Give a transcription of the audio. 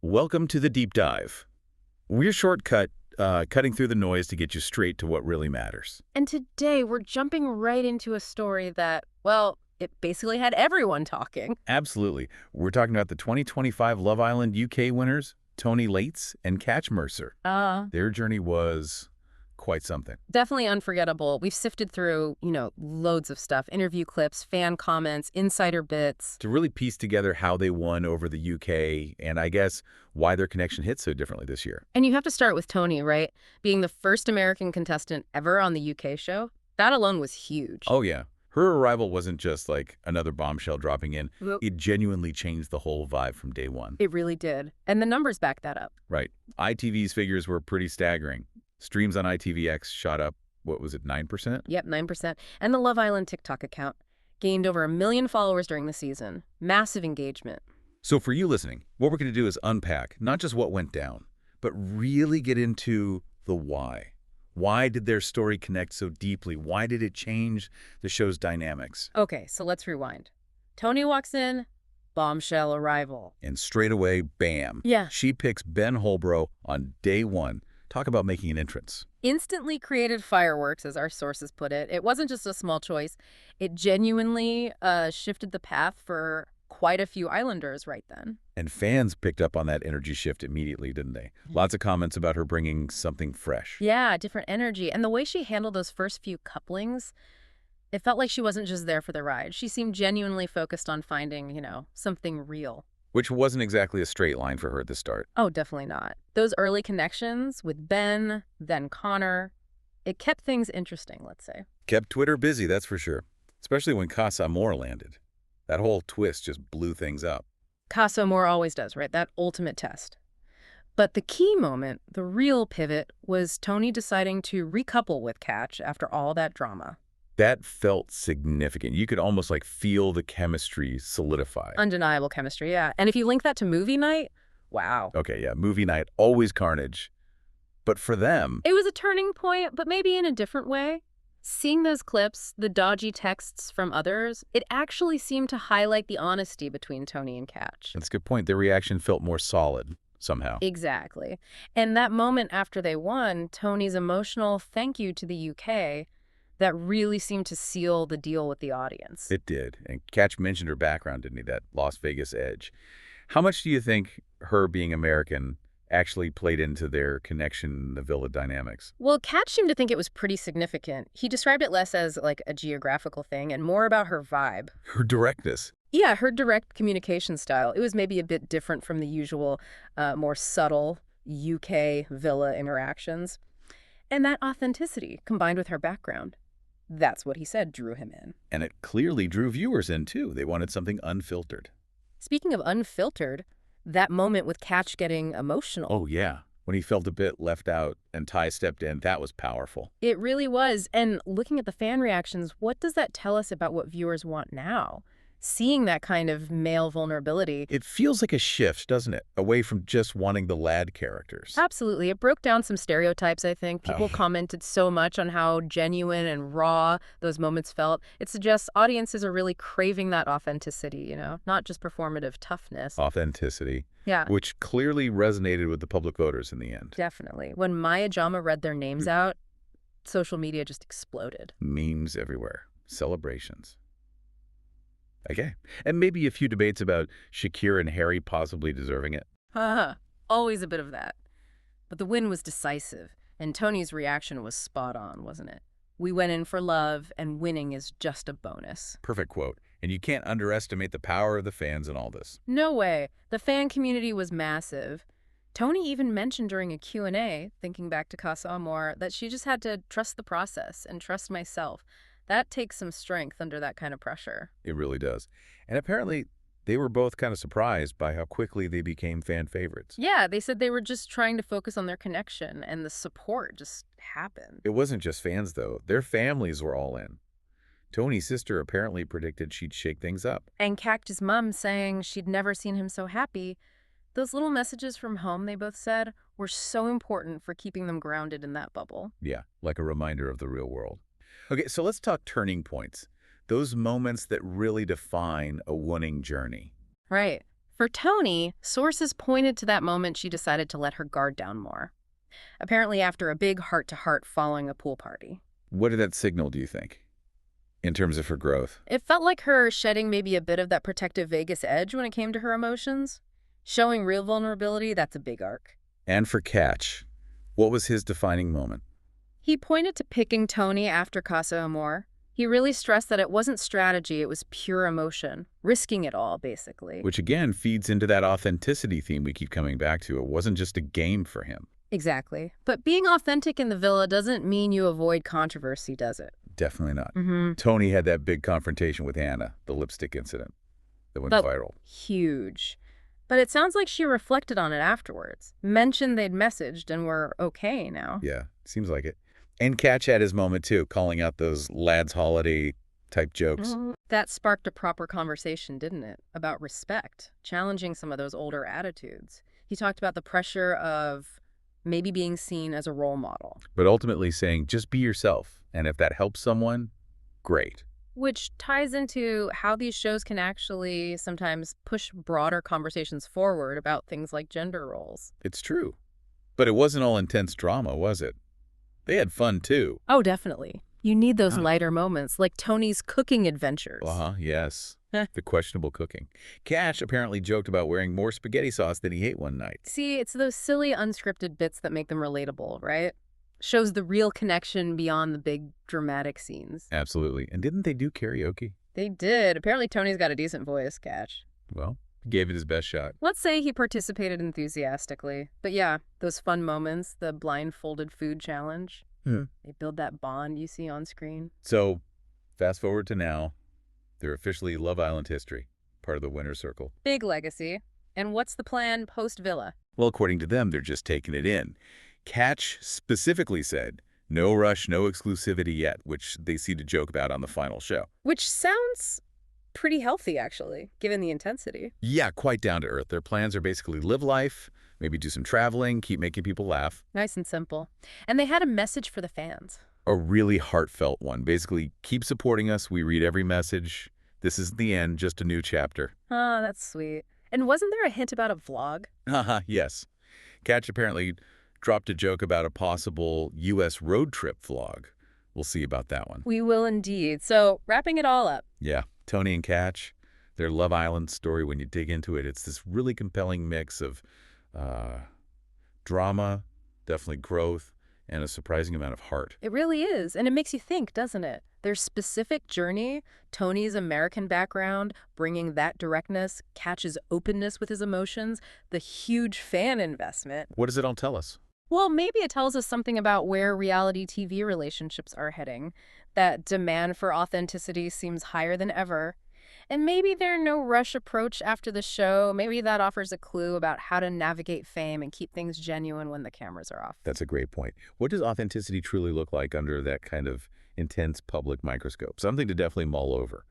Welcome to the deep dive. We're cutting through the noise to get you straight to what really matters. And today we're jumping right into a story that, well, it basically had everyone talking. Absolutely. We're talking about the 2025 Love Island UK winners, Toni Lates and Catch Mercer. Their journey was quite something. Definitely unforgettable. We've sifted through, loads of stuff, interview clips, fan comments, insider bits. To really piece together how they won over the UK and I guess why their connection hit so differently this year. And you have to start with Toni, right? Being the first American contestant ever on the UK show. That alone was huge. Oh, yeah. Her arrival wasn't just like another bombshell dropping in. Well, It genuinely changed the whole vibe from day one. it really did. And the numbers back that up. Right. ITV's figures were pretty staggering. Streams on ITVX shot up, what was it, 9%? Yep, 9%. And the Love Island TikTok account gained over 1 million followers during the season. Massive engagement. So for you listening, what we're going to do is unpack not just what went down, but really get into the why. Why did their story connect so deeply? Why did it change the show's dynamics? Okay, so let's rewind. Toni walks in, bombshell arrival. And straight away, bam. Yeah. She picks Ben Holbrook on day one. Talk about making an entrance. Instantly created fireworks, as our sources put it. It wasn't just a small choice. It genuinely shifted the path for quite a few Islanders right then. And fans picked up on that energy shift immediately, didn't they? Lots of comments about her bringing something fresh. Yeah, different energy. And the way she handled those first few couplings, it felt like she wasn't just there for the ride. She seemed genuinely focused on finding, something real. Which wasn't exactly a straight line for her at the start. Oh, definitely not. Those early connections with Ben, then Connor, it kept things interesting, let's say. Kept Twitter busy, that's for sure. Especially when Casa Amor landed. That whole twist just blew things up. Casa Amor always does, right? That ultimate test. But the key moment, the real pivot, was Toni deciding to recouple with Cach after all that drama. That felt significant. You could almost like feel the chemistry solidify. Undeniable chemistry, yeah. And if you link that to movie night, wow. Okay, yeah, movie night, always carnage. But for them, It was a turning point, but maybe in a different way. Seeing those clips, the dodgy texts from others, it actually seemed to highlight the honesty between Toni and Cach. that's a good point, their reaction felt more solid somehow. Exactly. And that moment after they won, Toni's emotional thank you to the UK, that really seemed to seal the deal with the audience. It did. And Catch mentioned her background, didn't he? That Las Vegas edge. How much do you think her being American actually played into their connection, the villa dynamics? Well, Cach seemed to think it was pretty significant. He described it less as like a geographical thing and more about her vibe. Her directness. Yeah, her direct communication style. It was maybe a bit different from the usual, more subtle UK villa interactions. And that authenticity, combined with her background, that's what he said drew him in. And it clearly drew viewers in, too. They wanted something unfiltered. Speaking of unfiltered, that moment with Cach getting emotional. Oh, yeah. When he felt a bit left out and Ty stepped in, that was powerful. It really was. And looking at the fan reactions, what does that tell us about what viewers want now? Seeing that kind of male vulnerability. It feels like a shift, doesn't it? Away from just wanting the lad characters. Absolutely. It broke down some stereotypes, I think. People Oh. commented so much on how genuine and raw those moments felt. It suggests audiences are really craving that authenticity, not just performative toughness. Authenticity. Yeah, Which clearly resonated with the public voters in the end. definitely. When Maya Jama read their names out, social media just exploded. Memes everywhere. Celebrations. Okay. And maybe a few debates about Shakira and Harry possibly deserving it. Haha, always a bit of that. But the win was decisive, and Toni's reaction was spot on, wasn't it? We went in for love, and winning is just a bonus. Perfect quote. And you can't underestimate the power of the fans in all this. No way. The fan community was massive. Toni even mentioned during a Q&A, thinking back to Casa Amor, that she just had to trust the process and trust myself. That takes some strength under that kind of pressure. It really does. And apparently, they were both kind of surprised by how quickly they became fan favorites. Yeah, they said they were just trying to focus on their connection, and the support just happened. It wasn't just fans, though. Their families were all in. Toni's sister apparently predicted she'd shake things up. And Cactus' mom saying she'd never seen him so happy. Those little messages from home, they both said, were so important for keeping them grounded in that bubble. Yeah, like a reminder of the real world. Okay, so let's talk turning points. Those moments that really define a winning journey. Right. For Toni, sources pointed to that moment she decided to let her guard down more. Apparently after a big heart-to-heart following a pool party. What did that signal, do you think, in terms of her growth? It felt like her shedding maybe a bit of that protective Vegas edge when it came to her emotions. Showing real vulnerability, that's a big arc. And for Cach, what was his defining moment? He pointed to picking Toni after Casa Amor. He really stressed that it wasn't strategy, it was pure emotion. Risking it all, basically. Which again feeds into that authenticity theme we keep coming back to. It wasn't just a game for him. Exactly. But being authentic in the villa doesn't mean you avoid controversy, does it? Definitely not. Mm-hmm. Toni had that big confrontation with Anna, the lipstick incident that went viral. Huge. But it sounds like she reflected on it afterwards. Mentioned they'd messaged and were okay now. Yeah, seems like it. And Cach had his moment too, calling out those lads' holiday type jokes. That sparked a proper conversation, didn't it? About respect, challenging some of those older attitudes. He talked about the pressure of maybe being seen as a role model. But ultimately saying, just be yourself. And if that helps someone, great. Which ties into how these shows can actually sometimes push broader conversations forward about things like gender roles. It's true. But it wasn't all intense drama, was it? They had fun too. Oh, definitely. You need those lighter moments, like Toni's cooking adventures. Yes. The questionable cooking. Cach apparently joked about wearing more spaghetti sauce than he ate one night. See, it's those silly, unscripted bits that make them relatable, right? Shows the real connection beyond the big, dramatic scenes. Absolutely. And didn't they do karaoke? They did. Apparently Toni's got a decent voice, Cach. Well, he gave it his best shot. Let's say he participated enthusiastically. But yeah, those fun moments, the blindfolded food challenge, they build that bond you see on screen. So, fast forward to now. They're officially Love Island history, part of the winner's circle. Big legacy. And what's the plan post-Villa? Well, according to them, they're just taking it in. Cach specifically said, no rush, no exclusivity yet, which they seem to joke about on the final show. Which sounds pretty healthy, actually, given the intensity. Yeah, quite down to earth. Their plans are basically live life, maybe do some traveling, keep making people laugh. Nice and simple. And they had a message for the fans. A really heartfelt one. Basically, keep supporting us. We read every message. This isn't the end, just a new chapter. Oh, that's sweet. And wasn't there a hint about a vlog? Yes. Cach apparently dropped a joke about a possible U.S. road trip vlog. We'll see about that one. We will indeed. So, wrapping it all up. Yeah, Toni and Cach, their Love Island story, when you dig into it, it's this really compelling mix of drama, definitely growth, and a surprising amount of heart. It really is. And it makes you think, doesn't it? Their specific journey, Toni's American background, bringing that directness, Cach's openness with his emotions, the huge fan investment. What does it all tell us? Well, maybe it tells us something about where reality TV relationships are heading. That demand for authenticity seems higher than ever. And maybe their no-rush approach after the show, maybe that offers a clue about how to navigate fame and keep things genuine when the cameras are off. That's a great point. What does authenticity truly look like under that kind of intense public microscope? Something to definitely mull over.